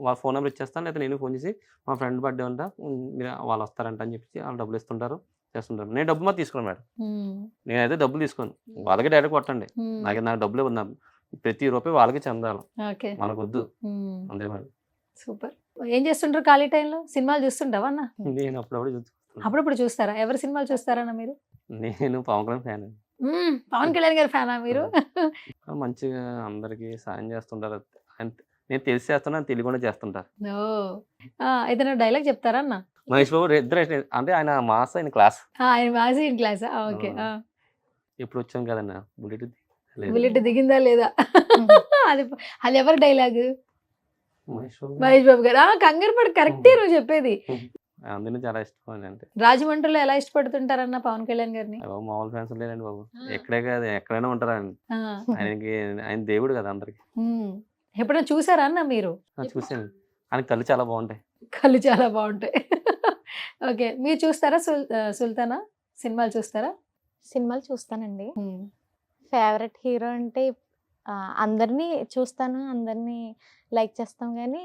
వాళ్ళ ఫోన్ నెంబర్ ఇచ్చేస్తాను, లేకపోతే నేను ఫోన్ చేసి మా ఫ్రెండ్ బర్త్డే అంట మీరు వాళ్ళు వస్తారంట అని చెప్పి వాళ్ళు డబ్బులు ఇస్తుంటారు, చేస్తుంటారు. నేను డబ్బు మాత్రం తీసుకోను మేడం, నేనైతే డబ్బులు తీసుకోను, వాళ్ళకి డైరెక్ట్ కొట్టండి, నాకు డబ్బులు ఇవ్వదు, ప్రతి రూపాయి వాళ్ళకి చెందాలి, మనకు వద్దు, అంతే మేడం. సూపర్. ఏం చేస్తుంటారు ఖాళీ టైంలో? సినిమాలు చూస్తుంటావా అన్న? నేను అప్పుడప్పుడు చూస్తాను. అప్పుడప్పుడు చూస్తారా? ఎవరి సినిమాలు చూస్తారన్న మీరు? నేను పవన్ కళ్యాణ్ ఫ్యాన్. పవన్ కళ్యాణ్ గారి ఫ్యానా మీరు? మంచిగా అందరికి సాయం చేస్తుంటారు, నేను తెలిసి చేస్తున్నా, తెలియకుండా చేస్తుంటారు. ఏదైనా డైలాగ్ చెప్తారా అన్న? మహేష్ బాబు ఇద్దరు అంటే ఆయన మాస్, ఆయన క్లాస్. ఆయన మాసి క్లాస్. ఓకే. ఇప్పుడు వచ్చాం కదన్న బుల్లెట్ దిగిందా లేదా? అది అది ఎవరి డైలాగ్? మహేష్ బాబు గారు. కంగారు పడి కరెక్టే నువ్వు చెప్పేది. అందులో చాలా ఇష్టం. అంటే రాజమండ్రిలో ఎలా ఇష్టపడుతుంటారన్న పవన్ కళ్యాణ్ గారిని? మామూలు ఫ్యాన్స్ లేదండి బాబు, ఎక్కడే కాదు ఎక్కడైనా ఉంటారా ఆయనకి, ఆయన దేవుడు కదా అందరికి. ఎప్పుడైనా చూసారా అన్న మీరు? చూసాను, ఆయన కళ్ళు చాలా బాగుంటాయి. కళ్ళు చాలా బాగుంటాయి. ఓకే. మీరు చూస్తారా సుల్తానా? సినిమాలు చూస్తారా? సినిమాలు చూస్తానండి. ఫేవరెట్ హీరో అంటే అందరినీ చూస్తాను, అందరినీ లైక్ చేస్తాం, కానీ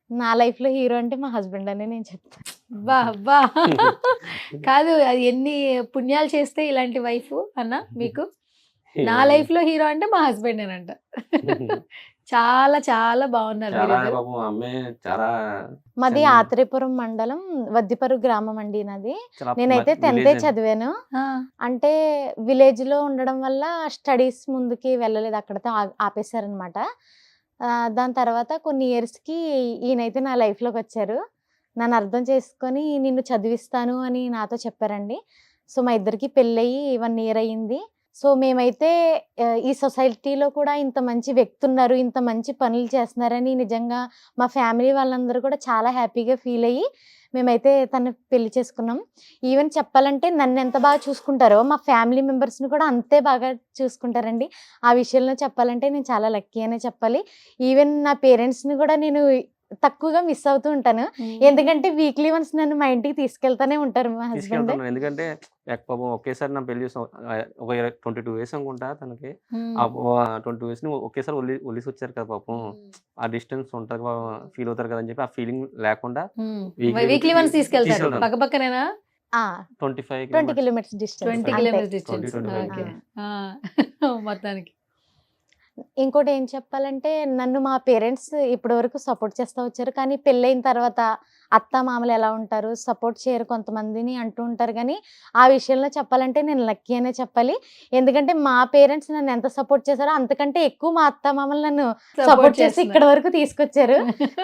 నా లైఫ్లో హీరో అంటే మా హస్బెండ్ అని నేను చెప్తాను. బా బా కాదు, అది ఎన్ని పుణ్యాలు చేస్తే ఇలాంటి వైఫ్ అన్న మీకు? నా లైఫ్ లో హీరో అంటే మా హస్బెండ్ అంట. చాలా చాలా బాగున్నారు. మాది ఆత్రేయపురం మండలం, వద్దిపరు గ్రామం అండి నాది. నేనైతే 10th చదివాను. అంటే విలేజ్ లో ఉండడం వల్ల స్టడీస్ ముందుకి వెళ్ళలేదు, అక్కడతో ఆపేశారనమాట. దాని తర్వాత కొన్ని ఇయర్స్కి ఈయనైతే నా లైఫ్లోకి వచ్చారు. నన్ను అర్థం చేసుకొని నిన్ను చదివిస్తాను అని నాతో చెప్పారండి. సో మా ఇద్దరికి పెళ్ళయి 1 year అయ్యింది. సో మేమైతే ఈ సొసైటీలో కూడా ఇంత మంచి వ్యక్తి ఉన్నారు, ఇంత మంచి పనులు చేస్తున్నారని నిజంగా మా ఫ్యామిలీ వాళ్ళందరూ కూడా చాలా హ్యాపీగా ఫీల్ అయ్యి మేమైతే తను పెళ్లి చేసుకున్నాం. ఈవెన్ చెప్పాలంటే నన్ను ఎంత బాగా చూసుకుంటారో మా ఫ్యామిలీ మెంబర్స్ని కూడా అంతే బాగా చూసుకుంటారండి. ఆ విషయంలో చెప్పాలంటే నేను చాలా లక్కీ అనే చెప్పాలి. ఈవెన్ నా పేరెంట్స్ని కూడా నేను తక్కువగా మిస్ అవుతూ ఉంటాను, ఎందుకంటే వీక్లీ వన్స్ నన్ను మా ఇంటికి తీసుకెళ్తానే ఉంటారు మా హస్బెండ్. ఎందుకంటే ఒకేసారి నా పెళ్లి చేసాం, ఒక 22 years అనుకుంటా తనకి. 22 years ఒకేసారి ఒలిసి వచ్చారు కదా పాపం, ఆ డిస్టెన్స్ ఉంటుంది ఫీల్ అవుతారు కదా అని చెప్పి ఆ ఫీలింగ్ లేకుండా వీక్లీ వన్స్ తీసుకెళ్తారు. పక్కపక్కనేనా? 20 kilometers డిస్టెన్స్. మొత్తానికి ఇంకోటి ఏం చెప్పాలంటే, నన్ను మా పేరెంట్స్ ఇప్పటి వరకు సపోర్ట్ చేస్తూ వచ్చారు, కానీ పెళ్ళైన తర్వాత అత్త మామలు ఎలా ఉంటారు, సపోర్ట్ చేయరు కొంతమందిని అంటూ ఉంటారు. కానీ ఆ విషయంలో చెప్పాలంటే నేను లక్కీ అనే చెప్పాలి. ఎందుకంటే మా పేరెంట్స్ నన్ను ఎంత సపోర్ట్ చేశారో అంతకంటే ఎక్కువ మా అత్త మామలు నన్ను సపోర్ట్ చేసి ఇక్కడ వరకు తీసుకొచ్చారు.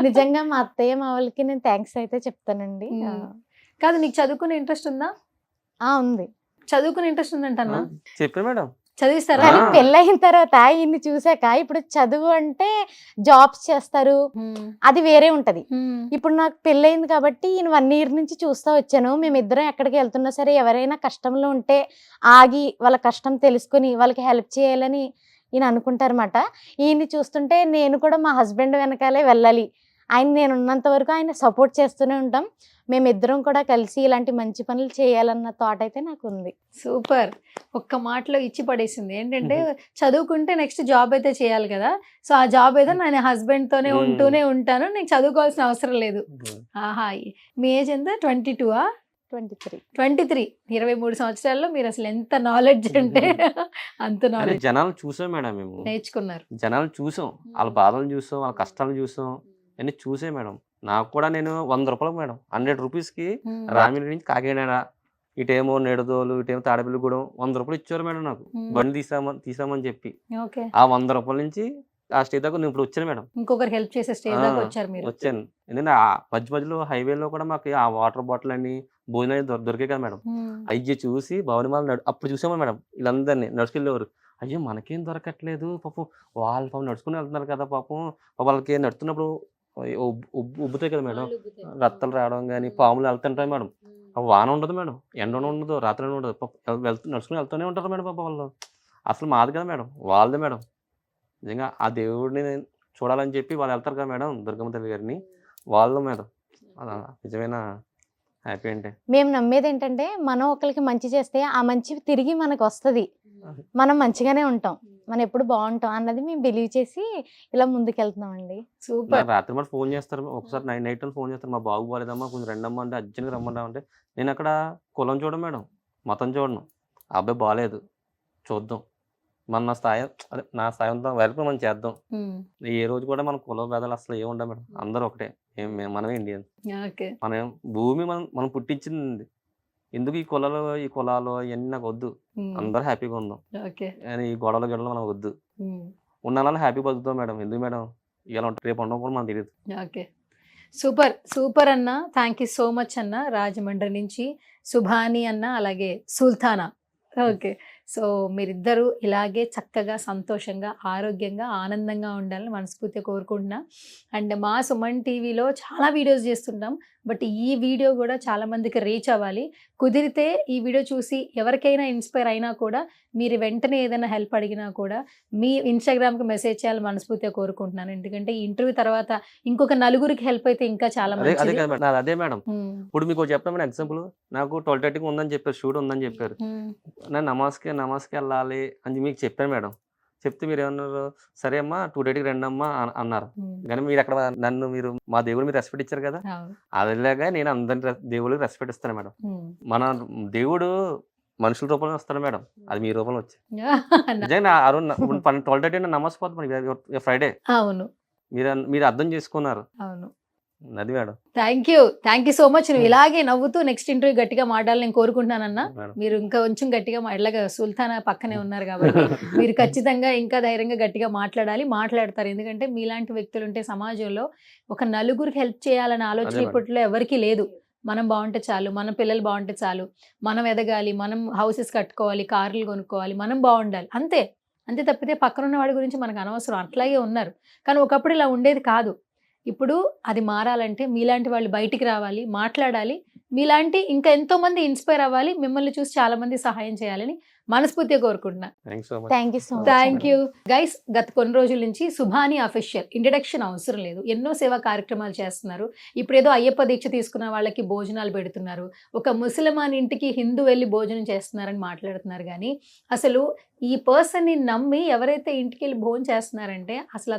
నిజంగా మా అత్తయ్య మామలకి నేను థ్యాంక్స్ అయితే చెప్తానండి. కాదు, నీకు చదువుకునే ఇంట్రెస్ట్ ఉందా? ఉంది. చదువుకునే ఇంట్రెస్ట్ ఉందంటన్నా? చెప్పే మేడం, చదివిస్తారా? కానీ పెళ్ళయిన తర్వాత ఇన్ని చూసాక ఇప్పుడు చదువు అంటే జాబ్స్ చేస్తారు, అది వేరే ఉంటది. ఇప్పుడు నాకు పెళ్ళయింది కాబట్టి ఈయన 1 year నుంచి చూస్తూ వచ్చాను. మేమిద్దరం ఎక్కడికి వెళ్తున్నా సరే ఎవరైనా కష్టంలో ఉంటే ఆగి వాళ్ళ కష్టం తెలుసుకుని వాళ్ళకి హెల్ప్ చేయాలని ఈయన అనుకుంటారన్నమాట. ఈయన్ని చూస్తుంటే నేను కూడా మా హస్బెండ్ వెనకాలే వెళ్ళాలి, ఆయన నేను ఉన్నంత వరకు ఆయన సపోర్ట్ చేస్తూనే ఉంటాం. మేమిద్దరం కూడా కలిసి ఇలాంటి మంచి పనులు చేయాలన్న థాట్ అయితే నాకు ఉంది. సూపర్. ఒక్క మాటలో ఇచ్చి పడేసింది. ఏంటంటే చదువుకుంటే నెక్స్ట్ జాబ్ అయితే చేయాలి కదా, సో ఆ జాబ్ అయితే నేను హస్బెండ్ తోనే ఉంటూనే ఉంటాను, నేను చదువుకోవాల్సిన అవసరం లేదు. ఆహా, మీ ఏజ్ ఎంత? 22ఆ? 23. 23 సంవత్సరాల్లో మీరు అసలు ఎంత నాలెడ్జ్ అంటే అంత నాలెడ్జ్. జనాలు చూసాం మేడం, మేము నేర్చుకున్నారు. జనాలు చూసాం, వాళ్ళ బాధలు చూసాం, వాళ్ళ కష్టాలు చూసాం, అన్ని చూసే మేడం. నాకు కూడా నేను 100 రూపాయలు మేడం, 100 రూపీస్కి రామిలి నుంచి కాకినాడ, ఇటేమో నెడదోలు, ఇటేమో తాడపల్లిగూడెం 100 రూపాయలు ఇచ్చారు మేడం నాకు, బండి తీసామని చెప్పి. ఆ 100 రూపాయల నుంచి ఆ స్టేజ్ దాకా నేను ఇప్పుడు వచ్చాను మేడం. ఇంకొకరు హెల్ప్ చేసే స్టేజ్ దాకా వచ్చారు మీరు? వచ్చాను. ఎందుకంటే ఆ మధ్యలో హైవేలో కూడా మాకు ఆ వాటర్ బాటిల్ అని భోజనాలు దొరికాయి కదా మేడం, అయ్యి చూసి భవనిమాల అప్పుడు చూసాము మేడం, వీళ్ళందరినీ నడుచుకెళ్ళేవారు. అయ్యో మనకేం దొరకట్లేదు పాపం, వాళ్ళు పాపం నడుచుకుని వెళ్తున్నారు కదా పాపం, వాళ్ళకి నడుస్తున్నప్పుడు ఉబ్బుతాయి కదా మేడం, రక్తాలు రావడం కానీ, పాములు వెళ్తుంటాయి మేడం. వాన ఉండదు మేడం, ఎండ ఉండదు, రాత్రి ఉండదు, నడుచుకుని వెళ్తూనే ఉంటారు మేడం పాప వాళ్ళు. అసలు మాది కదా మేడం, వాళ్ళదే మేడం. నిజంగా ఆ దేవుడిని చూడాలని చెప్పి వాళ్ళు వెళ్తారు కదా మేడం, దుర్గమ్మ తల్లి గారిని, వాళ్ళు మేడం. అలా నిజమైన హ్యాపీ అంటే మేము నమ్మేది ఏంటంటే మనం ఒకరికి మంచి చేస్తే ఆ మంచి తిరిగి మనకు వస్తుంది, మనం మంచిగానే ఉంటాం, మనం ఎప్పుడు బాగుంటాం అన్నది మేము బిలీవ్ చేసి ఇలా ముందుకెళ్తున్నామండి. సూపర్. రాత్రి మరి ఫోన్ చేస్తారు, ఒకసారి నైట్ ఫోన్ చేస్తారు, మా బాబు బాలేదమ్మా కొంచెం రెండమ్మా అంటే అర్జెంట్గా రమ్మన్నా అంటే నేను అక్కడ కులం చూడను మేడం, మతం చూడను, ఆ అబ్బాయి బాగాలేదు చూద్దాం, మన స్థాయి అదే నా స్థాయి వరకు మనం చేద్దాం. ఏ రోజు కూడా మన కుల భేదాలు అసలు ఏమి ఉండవు మేడం, అందరూ ఒకటే, మనమే ఇండియన్. ఓకే. మనం భూమి మనం పుట్టించింది, ఎందుకు ఈ కులాలు ఇవన్నీ నాకు వద్దు, అందరూ హ్యాపీగా ఉందాం, ఓకే. ఈ గొడవలు మనకు వద్దు, ఉన్న హ్యాపీ బతుకుతాం మేడం. ఎందుకు మేడం ఇలా ఉంటుంది, రేపు ఉండడం కూడా మనకు తెలియదు. ఓకే, సూపర్ సూపర్ అన్న, థ్యాంక్ యూ సో మచ్ అన్న. రాజమండ్రి నుంచి సుభాని అన్న, అలాగే సుల్తానా. ఓకే, సో మీరిద్దరూ ఇలాగే చక్కగా సంతోషంగా ఆరోగ్యంగా ఆనందంగా ఉండాలని మనస్ఫూర్తిగా కోరుకుంటున్నా. అండ్ మా సుమన్ టీవీలో చాలా వీడియోస్ చేస్తుంటాం, బట్ ఈ వీడియో కూడా చాలా మందికి రీచ్ అవ్వాలి. కుదిరితే ఈ వీడియో చూసి ఎవరికైనా ఇన్స్పైర్ అయినా కూడా మీరు వెంటనే ఏదైనా హెల్ప్ అడిగినా కూడా మీ ఇన్స్టాగ్రామ్కి మెసేజ్ చేయాలని మనస్ఫూర్తిగా కోరుకుంటున్నాను. ఎందుకంటే ఈ ఇంటర్వ్యూ తర్వాత ఇంకొక నలుగురికి హెల్ప్ అయితే ఇంకా చాలా మంచిది. అదే మేడం, ఇప్పుడు మీకు చెప్పడం మేడం ఎగ్జాంపుల్, నాకు 12:30 ఉందని చెప్పారు, షూట్ ఉందని చెప్పారు, నేను నమాజ్కి వెళ్ళాలి అని మీకు చెప్పాను మేడం. చెప్తే మీరు ఏమన్నారు, సరే అమ్మా 2:30 రండి అమ్మా అన్నారు. కానీ మీరు అక్కడ నన్ను మా దేవుడు మీరు రెస్పెక్ట్ ఇచ్చారు కదా, అదిలాగా నేను అందరి దేవుడికి రెస్పెక్ట్ ఇస్తాను మేడం. మన దేవుడు మనుషుల రూపంలో వస్తాడు మేడం, అది మీ రూపంలో వచ్చి నిజంగా 12:30 నమాజ్ పోతుంది ఫ్రైడే. అవును, మీరు అర్థం చేసుకున్నారు. అవును, అది madam. Thank you so much. నువ్వు ఇలాగే నవ్వుతూ నెక్స్ట్ ఇంటర్వ్యూ గట్టిగా మాట్లాడాలని నేను కోరుకుంటున్నానన్నా. మీరు ఇంకా కొంచెం గట్టిగా ఇలాగ సుల్తానా పక్కనే ఉన్నారు కాబట్టి మీరు ఖచ్చితంగా ఇంకా ధైర్యంగా గట్టిగా మాట్లాడతారు. ఎందుకంటే మీలాంటి వ్యక్తులు ఉంటే సమాజంలో ఒక నలుగురికి హెల్ప్ చేయాలనే ఆలోచన ఇప్పట్లో ఎవరికీ లేదు. మనం బాగుంటే చాలు, మన పిల్లలు బాగుంటే చాలు, మనం ఎదగాలి, మనం హౌసెస్ కట్టుకోవాలి, కార్లు కొనుక్కోవాలి, మనం బాగుండాలి, అంతే తప్పితే పక్కనున్న వాడి గురించి మనకు అనవసరం. అట్లాగే ఉన్నారు, కానీ ఒకప్పుడు ఇలా ఉండేది కాదు. ఇప్పుడు అది మారాలంటే మీలాంటి వాళ్ళు బయటికి రావాలి, మాట్లాడాలి, మీలాంటి ఇంకా ఎంతో మంది ఇన్స్పైర్ అవ్వాలి, మిమ్మల్ని చూసి చాలా మంది సహాయం చేయాలని మనస్ఫూర్తిగా కోరుకుంటున్నా. Thank you guys. గత కొన్ని రోజుల నుంచి సుభాని అఫీషియల్ ఇంట్రడక్షన్ అవసరం లేదు, ఎన్నో సేవా కార్యక్రమాలు చేస్తున్నారు. ఇప్పుడు ఏదో అయ్యప్ప దీక్ష తీసుకున్న వాళ్ళకి భోజనాలు పెడుతున్నారు, ఒక ముసల్మాన్ ఇంటికి హిందూ వెళ్ళి భోజనం చేస్తున్నారని మాట్లాడుతున్నారు. కానీ అసలు ఈ పర్సన్ని నమ్మి ఎవరైతే ఇంటికి వెళ్ళి భోజనం చేస్తున్నారంటే అసలు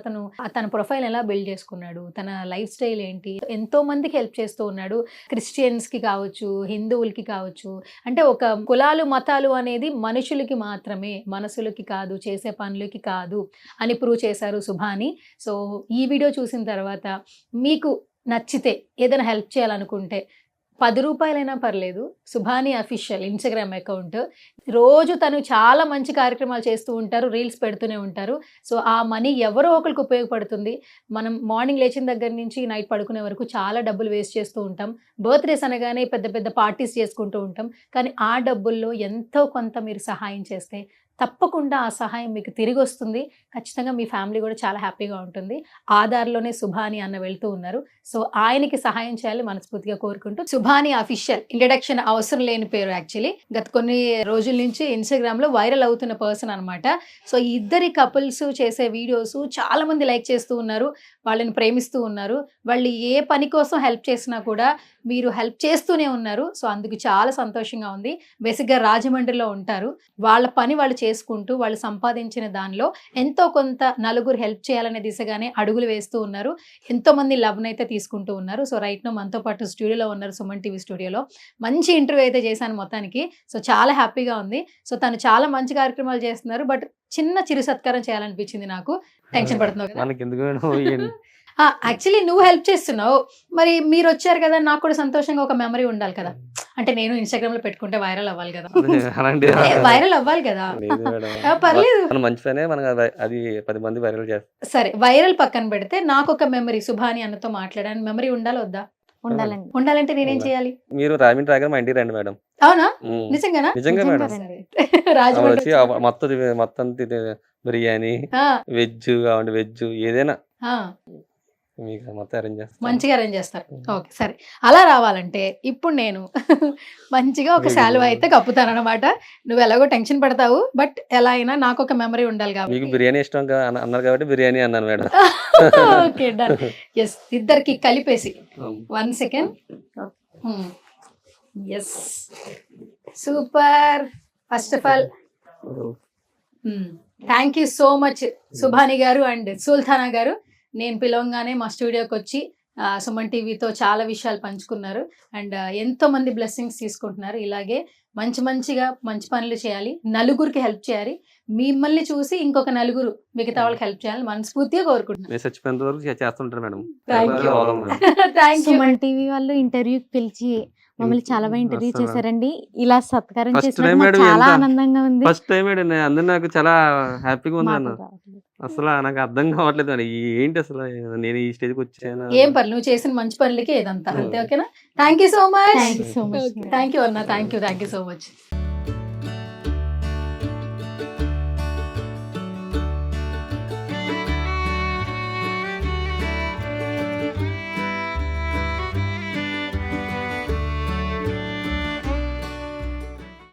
తన ప్రొఫైల్ ఎలా బిల్డ్ చేసుకున్నాడు, తన లైఫ్ స్టైల్ ఏంటి, ఎంతో మందికి హెల్ప్ చేస్తూ ఉన్నాడు. క్రిస్టియన్స్కి కావచ్చు, హిందువులకి కావచ్చు, అంటే ఒక కులాలు మతాలు అనేది మనుషులకి మాత్రమే, మనసులకి కాదు, చేసే పనులకి కాదు అని ప్రూవ్ చేశారు సుభాని. సో ఈ వీడియో చూసిన తర్వాత మీకు నచ్చితే ఏదైనా హెల్ప్ చేయాలనుకుంటే 10 రూపాయలైనా పర్లేదు, సుభాని అఫీషియల్ ఇన్స్టాగ్రామ్ అకౌంట్. రోజు తను చాలా మంచి కార్యక్రమాలు చేస్తూ ఉంటారు, రీల్స్ పెడుతూనే ఉంటారు. సో ఆ మనీ ఎవరో ఒకరికి ఉపయోగపడుతుంది. మనం మార్నింగ్ లేచిన దగ్గర నుంచి నైట్ పడుకునే వరకు చాలా డబ్బులు వేస్ట్ చేస్తూ ఉంటాం. బర్త్డేస్ అనగానే పెద్ద పెద్ద పార్టీస్ చేసుకుంటూ ఉంటాం. కానీ ఆ డబ్బుల్లో ఎంతో కొంత మీరు సహాయం చేస్తే తప్పకుండా ఆ సహాయం మీకు తిరిగి వస్తుంది. ఖచ్చితంగా మీ ఫ్యామిలీ కూడా చాలా హ్యాపీగా ఉంటుంది. ఆధార్లోనే సుభాని అన్న వెళ్తూ ఉన్నారు. సో ఆయనకి సహాయం చేయాలి మనస్ఫూర్తిగా కోరుకుంటూ, సుభాని అఫీషియల్ ఇంట్రడక్షన్ అవసరం లేని పేరు. యాక్చువల్లీ గత కొన్ని రోజుల నుంచి ఇన్స్టాగ్రామ్లో వైరల్ అవుతున్న పర్సన్ అనమాట. సో ఈ ఇద్దరి కపుల్స్ చేసే వీడియోస్ చాలా మంది లైక్ చేస్తూ ఉన్నారు, వాళ్ళని ప్రేమిస్తూ ఉన్నారు. వాళ్ళు ఏ పని కోసం హెల్ప్ చేసినా కూడా మీరు హెల్ప్ చేస్తూనే ఉన్నారు. సో అందుకు చాలా సంతోషంగా ఉంది. బేసిక్గా రాజమండ్రిలో ఉంటారు, వాళ్ళ పని వాళ్ళు చేసుకుంటూ వాళ్ళు సంపాదించిన దానిలో ఎంతో కొంత నలుగురు హెల్ప్ చేయాలనే దిశగానే అడుగులు వేస్తూ ఉన్నారు. ఎంతో మంది లవ్ని అయితే తీసుకుంటూ ఉన్నారు. సో రైట్ నో మనతో పాటు స్టూడియోలో ఉన్నారు, సుమన్ టీవీ స్టూడియోలో. మంచి ఇంటర్వ్యూ అయితే చేశాను మొత్తానికి. సో చాలా హ్యాపీగా ఉంది. సో తను చాలా మంచి కార్యక్రమాలు చేస్తున్నారు, బట్ చిన్న చిరు సత్కారం చేయాలనిపించింది నాకు. టెన్షన్ పడుతున్నావు కదా? యాక్చువల్లీ నువ్వు హెల్ప్ చేస్తున్నావు, మరి మీరు వచ్చారు కదా, నాకు కూడా సంతోషంగా ఒక మెమరీ ఉండాలి కదా. అంటే నేను ఇన్స్టాగ్రామ్ లో పెట్టుకుంటే వైరల్ అవ్వాలి కదా, వైరల్ అవ్వాలి కదా. పర్లేదు, మంచి పనే, అది 10 మంది వైరల్ చేస్తారు. సరే, వైరల్ పక్కన పెడితే నాకు ఒక మెమరీ, సుభాని అన్నతో మాట్లాడాను, మెమరీ ఉండాలి వద్దా? ఉండాలంటే నేనేం చేయాలి? మీరు రాజమండ్రి రాగానే మా ఇంటికి రండి మేడం. అవునా? నిజంగానా? నిజంగా మేడం. రాజమండ్రి మొత్తం బిర్యానీ, వెజ్ కావండి, వెజ్ ఏదైనా మీకు మొత్తం అరేంజ్ చేస్తాను, మంచిగా అరేంజ్ చేస్తారు. ఓకే, సరే. అలా రావాలంటే ఇప్పుడు నేను మంచిగా ఒక శాలువా అయితే కప్పుతాను అనమాట. నువ్వు ఎలాగో టెన్షన్ పడతావు, బట్ ఎలా అయినా నాకు ఒక మెమరీ ఉండాలి కాబట్టి. మీకు బిర్యానీ ఇష్టం అన్నారు కాబట్టి బిర్యానీ అన్నాను మేడం. Okay, done. ఎస్, ఇద్దరికి కలిపేసి 1 second. Yes super. First of all thank you so much Subhani గారు అండ్ సుల్తానా గారు. నేను పిలవంగానే మా స్టూడియోకి వచ్చి సుమన్ టీవీతో చాలా విషయాలు పంచుకున్నారు అండ్ ఎంతో మంది బ్లెస్సింగ్స్ తీసుకుంటున్నారు. ఇలాగే మంచిగా మంచి పనులు చేయాలి, నలుగురికి హెల్ప్ చేయాలి, మిమ్మల్ని చూసి ఇంకొక నలుగురు మిగతా వాళ్ళకి హెల్ప్ చేయాలి మనస్ఫూర్తిగా కోరుకుంటున్నాను. నేను చచ్చిపోయేంత వరకు చేస్తుంటారు madam. Thank you. Thank you. Suman TV వాళ్ళు ఇంటర్వ్యూకి పిలిచి మమ్మల్ని చాలా బాగా ఇంటర్వ్యూ అసలు చేశారండి. ఇలా సత్కారం First చేసినందుకు time మాకు మేడం చాలా ఎంత- ఆనందంగా ఉంది. ఫస్ట్ టైం అందరూ నాకు చాలా హ్యాపీగా ఉంది అన్న. మాటలు రావట్లేదు. అసలు నాకు అర్థం కావట్లేదు మరి ఏంటి అసలు నేను ఈ స్టేజ్కి వచ్చాను. ఏం పర్లేదు, నువ్వు చేసిన మంచి పనులకి ఏదంతా అంతే. ఓకేనా? Thank you so much. Thank you so much. Thank you అన్న. Thank you so much.